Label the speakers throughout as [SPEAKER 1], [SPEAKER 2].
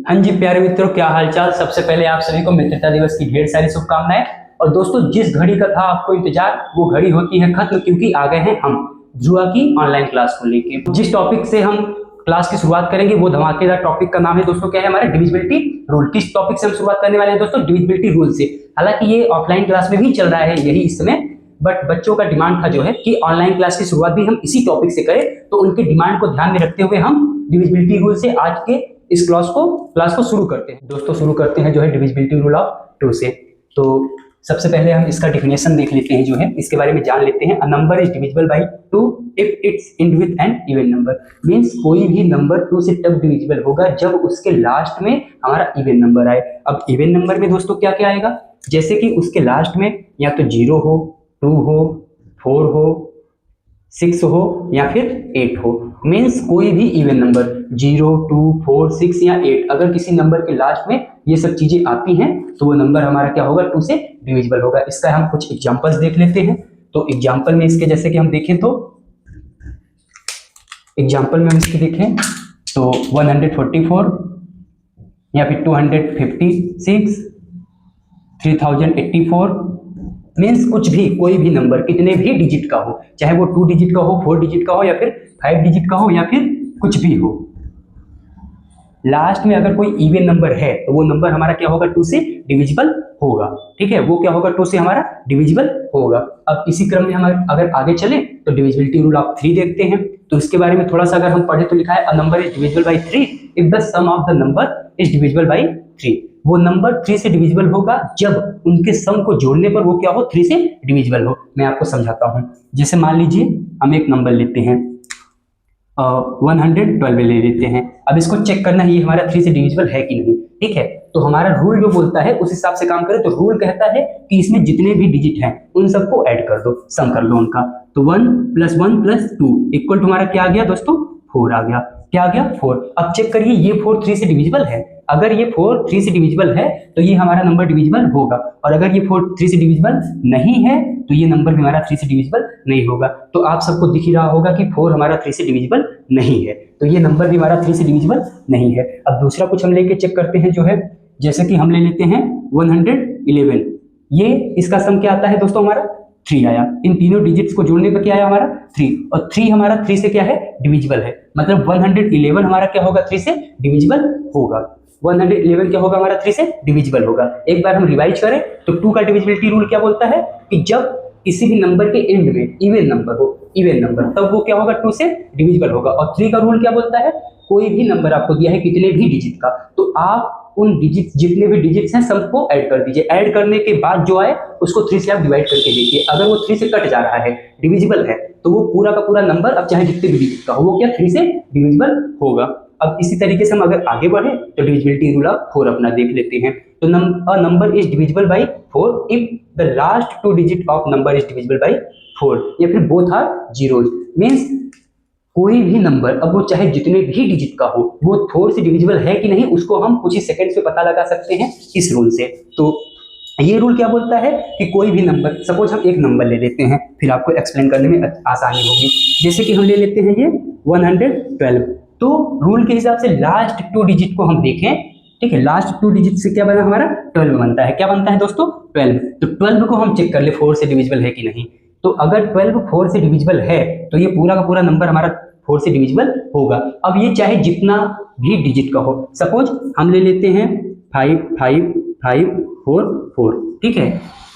[SPEAKER 1] हाँ जी प्यारे मित्रों, क्या हालचाल। सबसे पहले आप सभी को मित्रता दिवस की ढेर सारी शुभकामनाएं। और दोस्तों, जिस घड़ी का था आपको इंतजार, वो घड़ी होती है खत्म, क्योंकि आ गए हैं हम ध्रुवा की ऑनलाइन क्लास को लेके। जिस टॉपिक से हम क्लास की शुरुआत करेंगे वो धमाकेदार टॉपिक का नाम है दोस्तों, क्या है हमारा, डिविजिबिलिटी रूल। किस टॉपिक से हम शुरुआत करने वाले हैं दोस्तों? डिविजिबिलिटी रूल से। हालांकि ये ऑफलाइन क्लास में भी चल रहा है यही इस समय, बट बच्चों का डिमांड था जो है कि ऑनलाइन क्लास की शुरुआत भी हम इसी टॉपिक से करें, तो उनके डिमांड को ध्यान में रखते हुए हम डिविजिबिलिटी रूल से आज के इस क्लास को शुरू करते हैं। दोस्तों शुरू करते हैं जो है डिविजिबिलिटी रूल ऑफ 2 से। तो सबसे पहले हम इसका डेफिनेशन देख लेते हैं, जो है इसके बारे में जान लेते हैं। A number is divisible by 2 if it's end with an even number. Means कोई भी नंबर 2 से तब डिविजिबल होगा जब उसके लास्ट में हमारा इवन नंबर आए। अब इवन नंबर में दोस्तों क्या क्या आएगा, जैसे कि उसके लास्ट में या तो 0 हो, 2 हो, 4 हो, 6 हो या फिर 8 हो। मीन्स कोई भी इवन नंबर 0, 2, 4, 6 या 8, अगर किसी नंबर के लास्ट में ये सब चीजें आती हैं तो वो नंबर हमारा क्या होगा, 2 से डिविजिबल होगा। इसका हम कुछ एग्जांपल्स देख लेते हैं। तो एग्जांपल में इसके जैसे कि हम देखें तो एग्जांपल में हम इसके देखें तो 144 या फिर 256, 3084। मीन्स कुछ भी, कोई भी नंबर कितने भी डिजिट का हो, चाहे वो 2 डिजिट का हो, 4 डिजिट का हो या फिर 5 डिजिट का हो या फिर कुछ भी हो, लास्ट में अगर कोई इवन नंबर है तो वो नंबर हमारा क्या होगा, 2 से डिविजिबल होगा। ठीक है, वो क्या होगा, 2 से हमारा डिविजिबल होगा। अब इसी क्रम में हम अगर आगे चले तो डिविजिबिलिटी रूल ऑफ 3 देखते हैं। तो इसके बारे में थोड़ा सा अगर हम पढ़े तो लिखा है a number is divisible by 3 if the sum of the number is divisible by 3। वो नंबर 3 से डिविजिबल होगा जब उनके सम को जोड़ने पर वो क्या हो, 3 से डिविजिबल हो। मैं आपको समझाता हूं। जैसे मान लीजिए हम एक नंबर लेते हैं 112 ले लेते हैं। अब इसको चेक करना है ये हमारा 3 से डिविजिबल है कि नहीं। ठीक है, तो हमारा रूल जो बोलता है उस हिसाब से काम करें। तो रूल कहता है कि इसमें जितने भी डिजिट हैं उन सबको ऐड कर दो, सम कर लो उनका। तो 1 + 1 + 2 इक्वल हमारा क्या आ गया दोस्तों, 4 आ गया। क्या आ गया, 4। अब चेक करिए ये 4 3 से डिविजिबल है। अगर ये 4 3 से डिविजिबल है तो ये हमारा नंबर डिविजिबल होगा, और अगर ये 4 3 से डिविजिबल नहीं है तो ये नंबर भी हमारा 3 से डिविजिबल नहीं होगा। तो आप सबको दिख ही रहा होगा कि 4 हमारा 3 से डिविजिबल नहीं है, तो ये नंबर भी हमारा 3 से डिविजिबल नहीं है। अब दूसरा कुछ हम लेके चेक करते हैं, जो है जैसे कि हम ले लेते हैं 111। ये इसका सम क्या आता है दोस्तों, हमारा 3 आया। इन तीनों डिजिट्स को जोड़ने पर क्या आया हमारा 3, और 3 हमारा 3 से क्या है, डिविजिबल है। मतलब 111 हमारा क्या होगा, 3 से डिविजिबल होगा। 111 क्या होगा, हमारा 3 से डिविजिबल होगा। एक बार हम रिवाइज करें तो 2 का डिविजिबिलिटी रूल क्या बोलता है कि जब किसी भी नंबर के एंड में इवन नंबर हो, इवन नंबर, तब वो क्या होगा, 2 से डिविजिबल होगा। और 3 का रूल क्या बोलता है, कोई भी नंबर आपको दिया है कितने भी डिजिट का, तो आप उन डिजिट, जितने भी डिजिट्स हैं सबको ऐड कर दीजिए। ऐड करने के बाद जो आए उसको 3 से आप डिवाइड करके देखिए। अगर वो 3 से कट जा रहा है, डिविजिबल है, तो वो पूरा का पूरा नंबर, अब चाहे जितने भी डिजिट का हो, वो क्या 3 से डिविजिबल होगा। अब इसी तरीके से हम अगर आगे बढ़े तो डिविजिबिलिटी रूल ऑफ 4 अपना देख लेते हैं। तो a number is divisible bye 4 if the last 2 digit of number is divisible bye 4 या फिर बोथ आर जीरोज। मींस कोई भी नंबर, अब वो चाहे जितने भी डिजिट का हो, वो 4 से डिविजिबल है कि नहीं, उसको हम कुछ ही सेकंड्स में पता लगा सकते हैं इस रूल से। तो ये रूल क्या बोलता है कि कोई भी नंबर, सपोज हम एक नंबर ले लेते हैं, फिर आपको एक्सप्लेन करने में आसानी होगी। जैसे कि हम ले लेते हैं ये 112। तो रूल के हिसाब से लास्ट 2 डिजिट को हम देखें, ठीक है, लास्ट 2 डिजिट से क्या बना हमारा, 12 बनता है। क्या बनता है दोस्तों, 12। तो 12 को हम चेक कर ले 4 से डिविजिबल है कि नहीं। तो अगर 12 4 से डिविजिबल है तो ये पूरा का पूरा नंबर हमारा 4 से डिविजिबल होगा। अब ये चाहे जितना भी डिजिट का हो, सपोज हम ले लेते हैं 5 5 5 4 4। ठीक है,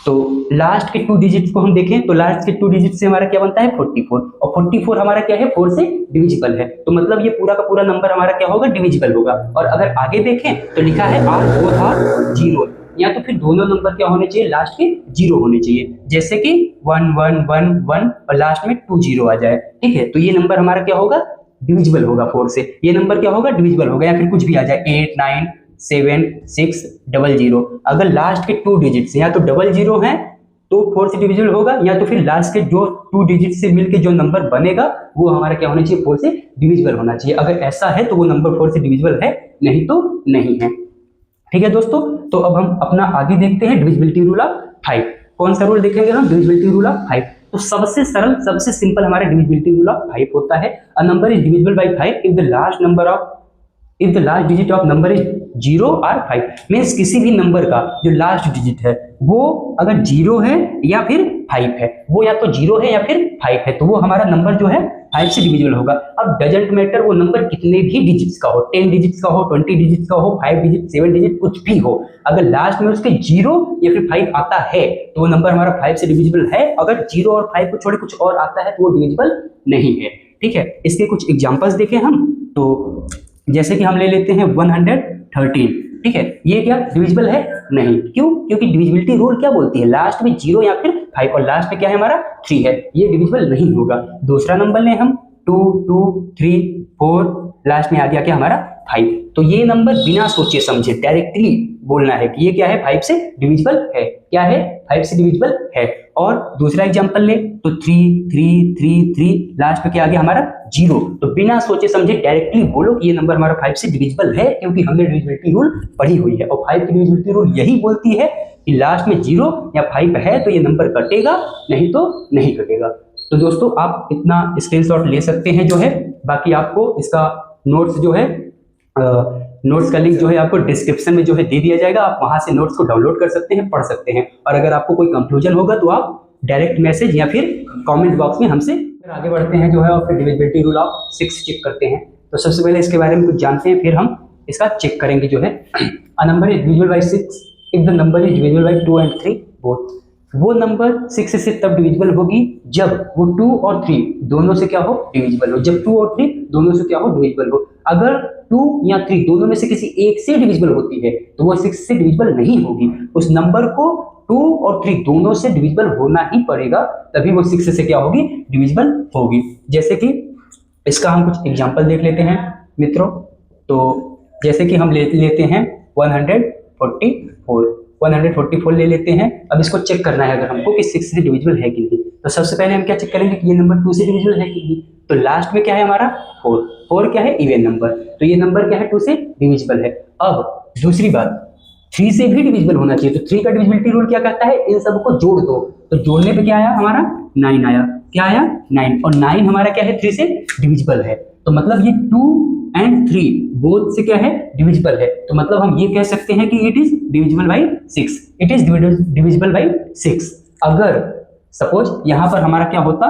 [SPEAKER 1] तो लास्ट के 2 डिजिट्स को हम देखें तो लास्ट के 2 डिजिट से हमारा क्या बनता है, 44। और 44 हमारा क्या है, 4 से डिविजिबल है। तो मतलब ये पूरा का पूरा नंबर हमारा क्या होगा, डिविजिबल होगा। और अगर आगे देखें तो लिखा है आर बोथ आर जीरो, या तो फिर दोनों नंबर क्या होने चाहिए, लास्ट के 0 होने चाहिए। जैसे कि 1 1 1 1 और लास्ट में 2 0 आ जाए। ठीक है, तो ये नंबर हमारा क्या होगा, डिविजिबल होगा 4 से। ये नंबर क्या होगा, डिविजिबल होगा। या फिर कुछ भी आ जाए 8 9 7 6 0 0। अगर लास्ट के 2 डिजिट्स या तो 0 0 हैं तो 4 से डिविजिबल होगा, या तो फिर लास्ट के जो 2 डिजिट से मिलके जो नंबर बनेगा वो हमारा क्या होना चाहिए, 4 से डिविजिबल होना चाहिए। अगर ऐसा है तो वो नंबर 4 से डिविजिबल है, नहीं तो नहीं है। ठीक है दोस्तों, तो अब हम अपना आगे देखते हैं डिविजिबिलिटी रूल ऑफ 5। कौन सा रूल देखेंगे हम, डिविजिबिलिटी रूल ऑफ 5। तो सबसे सरल, सबसे सिंपल हमारा डिविजिबिलिटी रूल ऑफ 5 होता है। A number is divisible bye 5 if the last digit of number is 0 और 5 मीन्स किसी भी नंबर का जो लास्ट डिजिट है वो अगर 0 है या फिर 5 है, वो या तो 0 है या फिर 5 है, तो वो हमारा नंबर जो है 5 से डिविजिबल होगा। अब डजेंट मैटर वो नंबर कितने भी डिजिट्स का हो, 10 डिजिट्स का हो, 20 डिजिट्स का हो, 5 डिजिट, 7 डिजिट, कुछ भी हो, अगर लास्ट में उसके 0 या फिर 5 आता है तो वो नंबर हमारा 5 से डिविजिबल है। अगर 0 और 5 को छोड़ कुछ और आता है तो वो डिविजिबल नहीं है। ठीक है, इसके कुछ एग्जांपल्स देखें हम, तो जैसे कि हम ले लेते हैं 113। ठीक है, ये क्या डिविजिबल है? नहीं। क्यों? क्योंकि डिविजिबिलिटी रूल क्या बोलती है, लास्ट में 0 या फिर 5 और लास्ट में क्या है हमारा 3 है, ये डिविजिबल नहीं होगा। दूसरा नंबर लें हम 2, 2, 3, 4, लास्ट में आ गया क्या हमारा 5, तो ये नंबर बिना सोचे समझे डायरेक्टली बोलना है कि ये क्या है 5 से डिविजिबल है। क्या है? 5 से डिविजिबल है। और दूसरा एग्जांपल ले तो 3, 3, 3, 3, लास्ट में क्या आ गया हमारा 0, तो बिना सोचे समझे डायरेक्टली बोलो कि ये नंबर हमारा 5 से डिविजिबल है, क्योंकि हमने डिविजिबिलिटी रूल पढ़ी हुई है। और 5 की डिविजिबिलिटी रूल यही बोलती है कि लास्ट में 0 या 5 है तो ये नंबर कटेगा, नहीं तो नहीं कटेगा। तो दोस्तों आप इतना स्क्रीनशॉट ले सकते हैं जो है, बाकी आपको इसका नोट्स जो है नोट्स का लिंक जो है आपको डिस्क्रिप्शन में जो है दे दिया जाएगा, आप वहां से नोट्स को डाउनलोड कर सकते हैं, पढ़ सकते हैं। और अगर आपको कोई कंफ्यूजन होगा तो आप डायरेक्ट मैसेज या फिर कमेंट बॉक्स में हमसे आगे बढ़ते हैं जो है, और फिर डिविजिबिलिटी रूल ऑफ 6 चेक करते हैं। तो सबसे पहले इसके बारे में कुछ जानते हैं, फिर हम इसका चेक करेंगे जो है। A number is divisible by 6 if the number is divisible by 2 and 3 both. वो नंबर 6 से तब डिविजिबल होगी जब वो 2 और 3 दोनों से क्या हो, डिविजिबल हो। जब 2 और 3 दोनों से क्या हो, डिविजिबल हो। अगर 2 या 3 दोनों में से किसी एक से डिविजिबल होती है तो वो 6 से डिविजिबल नहीं होगी। उस नंबर को 2 और 3 दोनों से डिविजिबल होना ही पड़ेगा, तभी वो 6 से क्या होगी, डिविजिबल होगी। जैसे कि इसका हम कुछ एग्जांपल देख लेते हैं मित्रों। तो जैसे कि हम लेते हैं 144 ले लेते हैं। अब इसको चेक करना है अगर हमको कि 6 से डिविजिबल है कि नहीं, तो सबसे पहले हम क्या चेक करेंगे कि ये नंबर 2 से डिविजिबल है कि नहीं। तो लास्ट में क्या है हमारा 4 क्या है, इवन नंबर, तो ये नंबर क्या है 2 से डिविजिबल है। अब दूसरी बात, 3 से भी डिविजिबल होना चाहिए। तो 3 का डिविजिबिलिटी रूल क्या कहता है, इन सबको जोड़ दो। तो जोड़ने पे क्या आया हमारा 9 आया। क्या आया 9, और 9 हमारा क्या है 3 से डिविजिबल है। तो मतलब ये 2 and 3 बोथ से क्या है, डिविजिबल है। तो मतलब हम ये कह सकते हैं कि it is divisible by 6, it is divisible by 6। अगर सपोज यहां पर हमारा क्या होता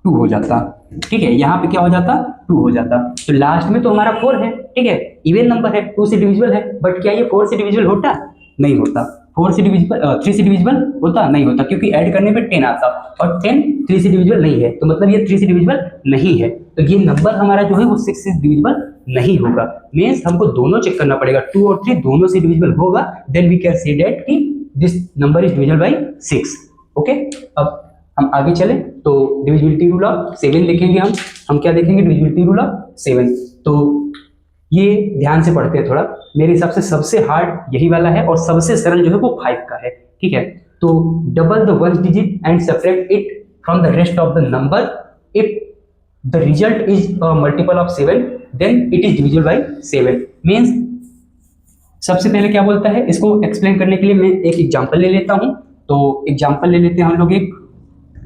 [SPEAKER 1] 2 हो जाता, ठीक है, यहाँ पे क्या हो जाता 2 हो जाता, तो लास्ट में तो हमारा 4 है, ठीक है, इवन नंबर है, 2 से डिविजिबल है। बट क्या ये 4 से डिविजिबल होता? नहीं होता। 4 से डिविजिबल 3 से डिविजिबल होता? नहीं होता, क्योंकि ऐड करने पे 10 आता, और 10 3 से डिविजिबल नहीं है, तो मतलब ये 3 से डिविजिबल नहीं है। तो ये नंबर हमारा जो है वो 6 से डिविजिबल नहीं होगा। मीन्स हमको दोनों चेक करना पड़ेगा, 2 और 3 दोनों से डिविजिबल होगा, then we can say that कि this number is divisible by 6। Okay, अब हम आगे चले तो डिविजिबिलिटी रूल ऑफ 7 देखेंगे। हम क्या देखेंगे, डिविजिबिलिटी रूल ऑफ 7। तो ये ध्यान से पढ़ते हैं थोड़ा, मेरे हिसाब से सबसे हार्ड यही वाला है, और सबसे सरल जो है वो 5 का है, ठीक है। तो double the one digit and separate it from the rest of the number, if the result is a multiple of 7 then it is divisible by 7। Means सबसे पहले क्या बोलता है, इसको एक्सप्लेन करने के लिए मैं एक एग्जांपल ले लेता हूं। तो एग्जांपल ले लेते हैं हम लोग एक,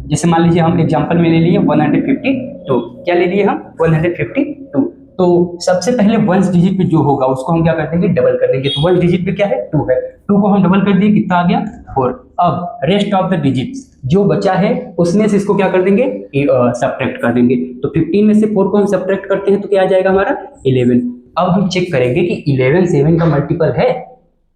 [SPEAKER 1] जैसे मान लीजिए हम एग्जांपल में ले लिए 152। क्या ले लिए हम 152। तो सबसे पहले वंस डिजिट पे जो होगा उसको हम क्या कर देंगे, डबल कर देंगे। तो वंस डिजिट पे क्या है 2 है, 2 को हम डबल कर दिए, कितना आ गया 4। अब रेस्ट ऑफ द डिजिट्स जो बचा है उसमें से इसको क्या कर देंगे, सब्ट्रैक्ट कर देंगे। तो 15 में से 4 को हम सब्ट्रैक्ट करते हैं तो क्या आ जाएगा हमारा 11। अब हम चेक करेंगे कि 11 7 का मल्टीपल है।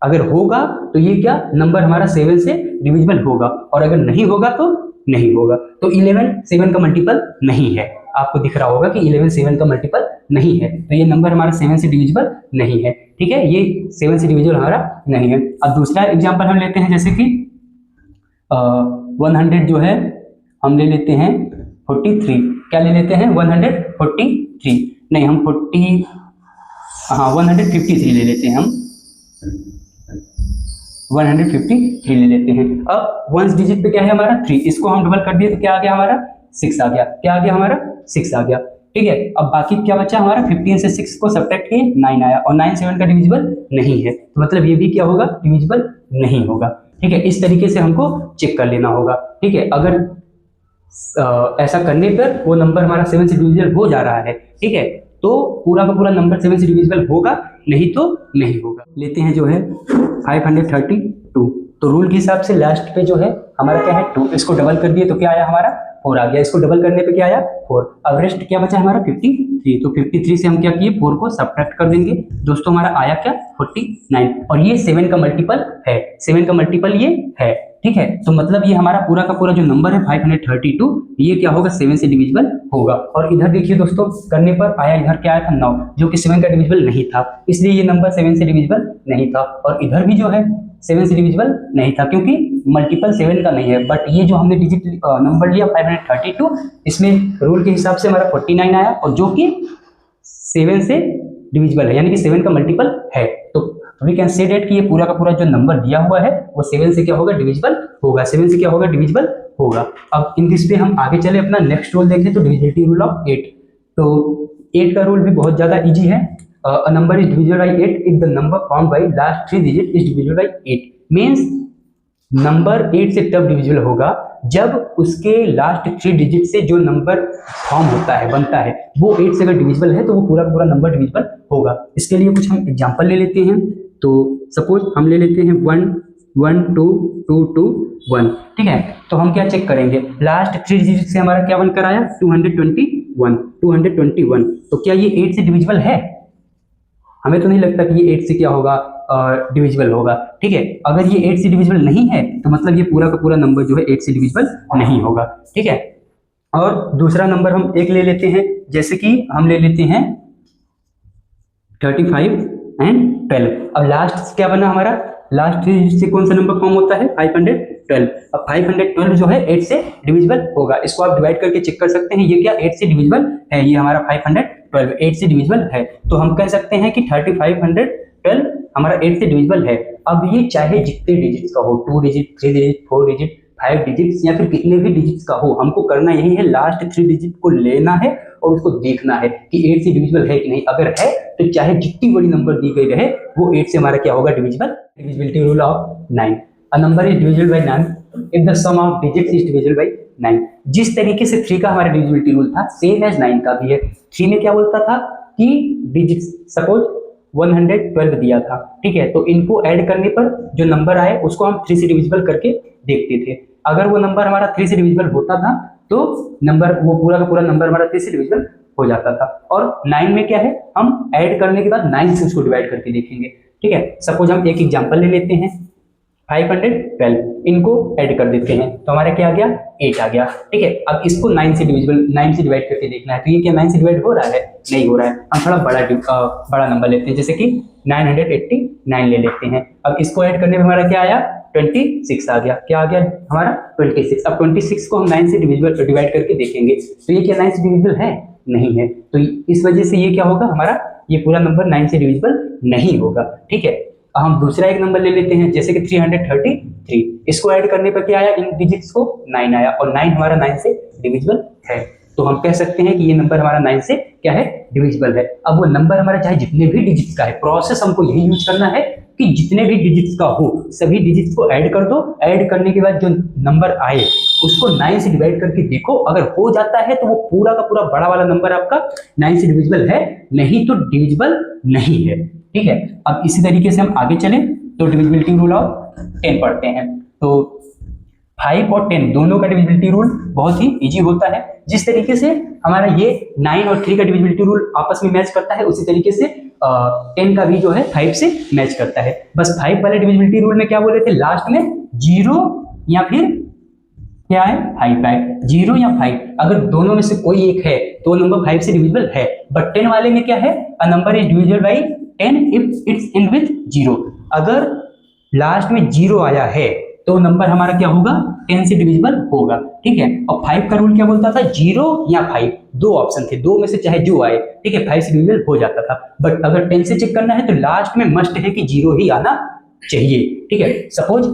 [SPEAKER 1] अगर होगा तो ये क्या नंबर हमारा 7 से डिविजिबल होगा, और अगर नहीं होगा तो नहीं होगा। तो 11 7 का मल्टीपल नहीं है। आपको दिख रहा होगा कि 11 7 का मल्टीपल नहीं है, तो ये नंबर हमारा 7 से डिविजिबल नहीं है, ठीक है, ये 7 से डिविजिबल हमारा नहीं है। अब दूसरा एग्जांपल हम लेते हैं, जैसे कि 100 जो है हम ले लेते हैं 43। क्या ले लेते हैं 143, नहीं हम 153 ले लेते हैं, हम 153 ले लेते हैं। अब वंस डिजिट पे क्या है हमारा 3, इसको हम डबल कर दिए तो क्या आ गया हमारा 6 आ गया। क्या आ गया हमारा 6 आ गया, ठीक है। अब बाकी क्या बचा हमारा, 15 से 6 को सब्ट्रैक्ट किए 9 आया, और 9 7 का डिविजिबल नहीं है, तो मतलब ये भी क्या होगा, डिविजिबल नहीं होगा, ठीक है। इस तरीके से हमको चेक कर लेना होगा, ठीक है। अगर ऐसा करने पर वो नंबर हमारा 7 से डिविजिबल हो जा रहा है, ठीक है, तो पूरा का पूरा नंबर 7 से डिविजिबल होगा, नहीं तो नहीं होगा। लेते हैं जो है 532, तो रूल के हिसाब से लास्ट पे जो है हमारा क्या है 2, इसको डबल कर दिए तो क्या आया हमारा 4 आ गया, इसको डबल करने पे क्या आया 4। अब रेस्ट क्या बचा हमारा 53, तो 53 से हम क्या किए 4 को सब्ट्रैक्ट कर देंगे दोस्तों, हमारा आया क्या 49, और ये 7 का मल्टीपल है, 7 का मल्टीपल ये है, ठीक है। तो मतलब ये हमारा पूरा का पूरा जो नंबर है 532 ये क्या होगा 7 से डिविजिबल होगा। और इधर देखिए दोस्तों करने पर आया, इधर क्या आया था 9, जो कि 7 का डिविजिबल नहीं था, इसलिए ये नंबर 7 से डिविजिबल नहीं था। और इधर भी जो है 7 से डिविजिबल नहीं था क्योंकि मल्टीपल 7 का नहीं है। बट ये जो हमने डिजिट नंबर लिया 532, इसमें रूल के हिसाब से हमारा 49 आया, और जो कि 7 से डिविजिबल है, यानी कि 7 का मल्टीपल है। तो वी कैन से डेट कि ये पूरा का पूरा जो नंबर दिया हुआ है वो 7 से क्या होगा डिविजिबल होगा, 7 से क्या होगा डिविजिबल होगा। अब इन दिस पे हम आगे चले, अपना नेक्स्ट रूल देखें तो डिविजिबिलिटी रूल ऑफ 8। तो 8 का रूल भी बहुत ज्यादा इजी है। A number is divisible by 8 if the number formed by last 3 digit is divisible by 8। Means number 8 से तब डिविजिबल होगा जब उसके लास्ट 3 डिजिट से जो नंबर फॉर्म होता है, बनता है, वो 8 से अगर डिविजिबल है तो वो पूरा पूरा नंबर डिविजिबल होगा। इसके लिए कुछ हम एग्जांपल ले लेते हैं। तो सपोज हम ले लेते हैं 1 1 2 2 2 1, ठीक है। तो हम क्या चेक करेंगे, लास्ट 3 डिजिट से हमारा क्या बनकर आया 221। तो क्या ये 8 से डिविजिबल है? हमें तो नहीं लगता कि ये 8 से क्या होगा डिविजिबल होगा, ठीक है। अगर ये 8 से डिविजिबल नहीं है तो मतलब ये पूरा का पूरा नंबर जो है 8 से डिविजिबल नहीं होगा, ठीक है। और दूसरा नंबर हम एक ले लेते हैं, जैसे कि हम ले लेते हैं 35 एंड 12। अब लास्ट क्या बना हमारा, लास्ट से कौन सा नंबर फॉर्म होता है 512। अब 512 जो है 8 से डिविजिबल होगा, इसको आप डिवाइड करके चेक कर सकते हैं, ये क्या 8 से डिविजिबल है, ये हमारा 512 8 से डिविजिबल है। तो हम कह सकते हैं कि 3512 हमारा 8 से डिविजिबल है। अब ये चाहे जितने डिजिट्स का हो, 2 डिजिट 3 डिजिट 4 डिजिट 5 डिजिट्स या फिर कितने भी डिजिट्स का हो, हमको करना यही है लास्ट 3 डिजिट को लेना है और उसको देखना है कि 8 से डिविजिबल है कि नहीं। अगर है तो चाहे जितनी बड़ी नंबर दी गई रहे वो 8 से हमारा क्या होगा divisible. Divisibility rule of 9। A number is divisible by 9 if the sum of digits is divisible by 9। जिस तरीके से 3 का हमारा डिविजिबिलिटी रूल था सेम एज 9 का भी है। 3 में क्या बोलता था कि डिजिट्स सपोज 112 दिया था, ठीक है, तो इनको ऐड करने पर जो नंबर आए उसको हम 3 से डिविजिबल करके देखते थे। अगर वो नंबर हमारा 3 से डिविजिबल होता था तो नंबर वो पूरा का पूरा नंबर हमारा 3 से डिविजिबल हो जाता था। और 9 में क्या है, हम ऐड करने के बाद 9 से उसको डिवाइड करके देखेंगे, ठीक है। सपोज हम एक एग्जांपल ले लेते हैं 512, इनको ऐड कर देते हैं तो हमारा क्या आ गया 8 आ गया, ठीक है। अब इसको 9 से डिवाइड करके देखना है, तो ये क्या 9 से डिवाइड हो रहा है, नहीं हो रहा है। हम थोड़ा बड़ा नंबर लेते हैं, जैसे कि 989 ले लेते हैं। अब इसको ऐड करने में हमारा क्या आया 26 आ गया, क्या आ गया हमारा 26। अब 26 को हम 9 से डिवाइड करके देखेंगे तो ये क्या 9 से डिविजिबल है, नहीं है। तो इस वजह से ये क्या होगा हमारा, ये पूरा नंबर 9 से डिविजिबल नहीं होगा, ठीक है। हम दूसरा एक नंबर ले लेते हैं, जैसे कि 333, इसको ऐड करने पर क्या आया, इन डिजिट्स को 9 आया, और 9 हमारा 9 से डिविजिबल है। तो हम कह सकते हैं कि ये नंबर हमारा 9 से क्या है डिविजिबल है। अब वो नंबर हमारा चाहे जितने भी डिजिट्स का है, प्रोसेस हमको यही यूज करना है कि जितने भी डिजिट्स का हो सभी डिजिट्स को ऐड कर दो, ऐड करने के बाद जो नंबर आए उसको 9 से डिवाइड करके देखो, अगर हो जाता है तो वो पूरा का पूरा बड़ा वाला नंबर आपका 9 से डिविजिबल है, नहीं तो डिविजिबल नहीं है, ठीक है। अब इसी तरीके से हम आगे चलें तो डिविजिबिलिटी रूल ऑफ 10 पढ़ते हैं। तो 5 और 10 दोनों का डिविजिबिलिटी रूल बहुत ही इजी होता है। जिस तरीके से हमारा ये 9 और 3 का डिविजिबिलिटी रूल आपस में मैच करता है, उसी तरीके से 10 का भी जो है 5 से मैच करता है। बस 5 वाले डिविजिबिलिटी रूल में क्या बोले थे, लास्ट में 0 या फिर क्या है 5 है, 0 या 5, अगर दोनों में से कोई एक है तो नंबर 5 से डिविजिबल है। बट 10 वाले में क्या है, a number is divisible bye 10 if it's end with 0। अगर लास्ट में 0 आया है तो नंबर हमारा क्या होगा 10 से डिविजिबल होगा, ठीक है। और 5 का रूल क्या बोलता था, 0 या 5, दो ऑप्शन थे, दो में से चाहे जो आए, ठीक है, 5 से डिविजिबल हो जाता था। बट अगर 10 से चेक करना है तो लास्ट में मस्ट है कि 0 ही आना चाहिए, ठीक है। सपोज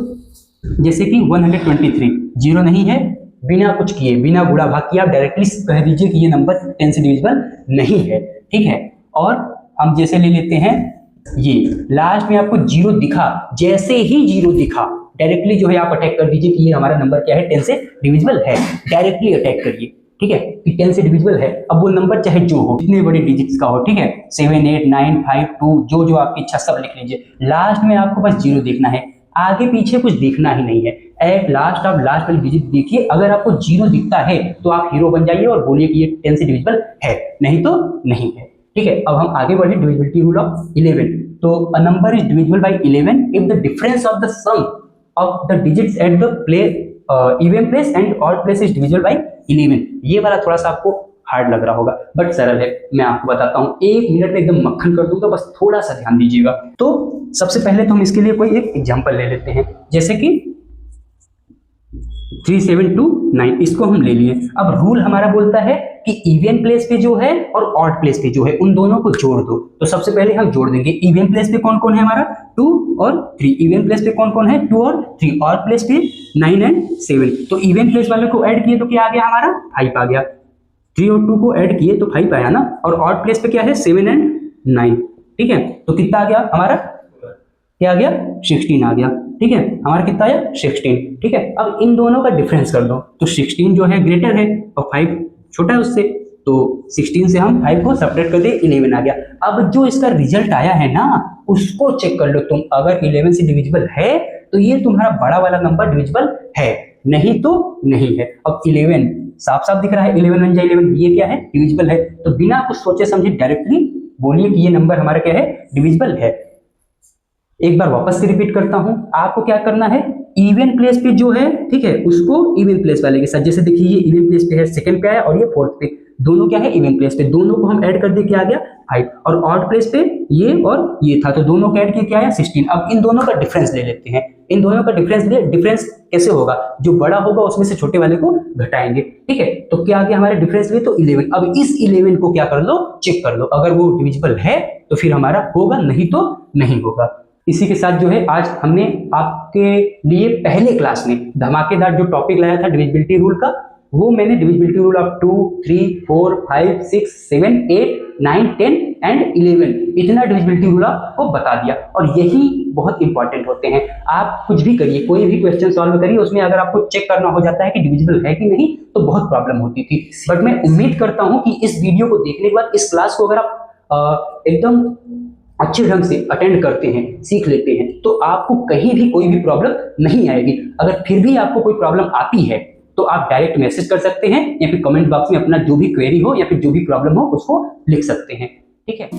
[SPEAKER 1] जैसे कि 123 0 नहीं है, बिना कुछ किए बिना गुणा भाग किए आप डायरेक्टली कह दीजिए कि ये नंबर 10 से डिविजिबल नहीं है, ठीक है। और हम जैसे ले लेते हैं ये लास्ट में आपको 0 दिखा, जैसे ही 0 दिखा डायरेक्टली जो है आप अटैक कर दीजिए कि ये हमारा नंबर क्या है 10 से डिविजिबल है, डायरेक्टली अटैक करिए, ठीक है, कि 10 से डिविजिबल है। अब वो नंबर चाहे जो हो, जितने बड़े डिजिट्स का हो, ठीक है, 7 8 9 5 2 जो जो आपकी इच्छा सब लिख लीजिए। लास्ट में आपको बस 0 देखना है, आगे पीछे कुछ देखना ही नहीं है। एट लास्ट आप लास्ट वाली डिजिट देखिए, अगर आपको 0 दिखता है तो आप हीरो बन जाइए और बोलिए कि ये 10 से डिविजिबल है, नहीं तो नहीं है। ठीक है, अब हम आगे बढ़े, डिविजिबिलिटी रूल ऑफ 11। तो a number is divisible by 11 if the difference of the sum of the digits at the even place and odd place is divisible by 11। ये वाला थोड़ा सा आपको हार्ड लग रहा होगा, बट सरल है। मैं आपको बताता हूँ, 1 मिनट में एकदम मक्खन कर दूंगा, बस थोड़ा सा ध्यान दीजिएगा। तो सबसे पहले तो हम इसके लिए कोई एक एग्जांपल ले लेते हैं, जैसे कि 3729, इसको हम ले लिए। अब रूल हमारा बोलता है कि इवन प्लेस पे जो है और ऑड प्लेस पे जो है उन दोनों को जोड़ दो। तो सबसे पहले हम जोड़ देंगे, इवन प्लेस पे कौन कौन है हमारा 2 और 3, इवन प्लेस पे कौन कौन है 2 और 3, ऑड प्लेस पे 9 एंड 7। तो इवन प्लेस वाले को ऐड किए तो क्या आ गया हमारा 5 आ गया, 3 और 2 को ऐड किए तो 5 आया ना, और ऑड प्लेस पे क्या है 7 एंड 9। ठीक है, तो कितना आ गया हमारा, क्या आ गया 16 आ गया। ठीक है, हमारा कितना आया 16। ठीक है, अब इन दोनों का डिफरेंस कर दो, तो 16 जो है ग्रेटर है और 5 छोटा है उससे, तो 16 से हम 5 को सब्ट्रैक्ट कर दे, 11 आ गया। अब जो इसका रिजल्ट आया है ना, उसको चेक कर लो तुम, अगर 11 से डिविजिबल है तो ये तुम्हारा बड़ा वाला नंबर डिविजिबल है, नहीं तो नहीं है। अब 11 साफ साफ दिख रहा है, 11 1 11, ये क्या है डिविजिबल है। तो बिना कुछ सोचे समझे डायरेक्टली बोलिए कि ये नंबर हमारा क्या है डिविजिबल है। एक बार वापस से रिपीट करता हूं, आपको क्या करना है, इवन प्लेस पे जो है, ठीक है, उसको इवन प्लेस वाले के साथ, जैसे देखिए ये इवन प्लेस पे है, सेकंड पे आया और ये फोर्थ पे, दोनों क्या है इवन प्लेस पे, दोनों को हम ऐड कर दे, क्या आ गया 5, और ऑड प्लेस पे ये और ये था, तो दोनों को ऐड किया क्या आया 16। अब इन दोनों का डिफरेंस ले लेते हैं, इन दोनों का डिफरेंस ले, डिफरेंस कैसे होगा, जो बड़ा होगा उसमें से छोटे वाले को घटाएंगे। ठीक है, तो क्या आ गया हमारे डिफरेंस ले तो 11। अब इस 11 को क्या कर लो, चेक कर लो, अगर वो डिविजिबल है तो फिर हमारा होगा, नहीं तो नहीं होगा। इसी के साथ जो है आज हमने आपके लिए पहले क्लास में धमाकेदार जो टॉपिक लाया था डिविजिबिलिटी रूल का, वो मैंने डिविजिबिलिटी रूल ऑफ 2 3 4 5 6 7 8 9 10 एंड 11, इतना डिविजिबिलिटी रूल आपको बता दिया, और यही बहुत इंपॉर्टेंट होते हैं। आप कुछ भी करिए, कोई भी क्वेश्चन सॉल्व करिए, उसमें अगर आपको चेक करना हो जाता है कि डिविजिबल है कि नहीं, तो बहुत प्रॉब्लम होती थी। बट मैं उम्मीद करता हूं कि इस वीडियो को देखने के बाद, इस क्लास को अगर आप एकदम अच्छे ढंग से अटेंड करते हैं, सीख लेते हैं, तो आपको कहीं भी कोई भी प्रॉब्लम नहीं आएगी। अगर फिर भी आपको कोई प्रॉब्लम आती है तो आप डायरेक्ट मैसेज कर सकते हैं, या फिर कमेंट बॉक्स में अपना जो भी क्वेरी हो या फिर जो भी प्रॉब्लम हो उसको लिख सकते हैं। ठीक है।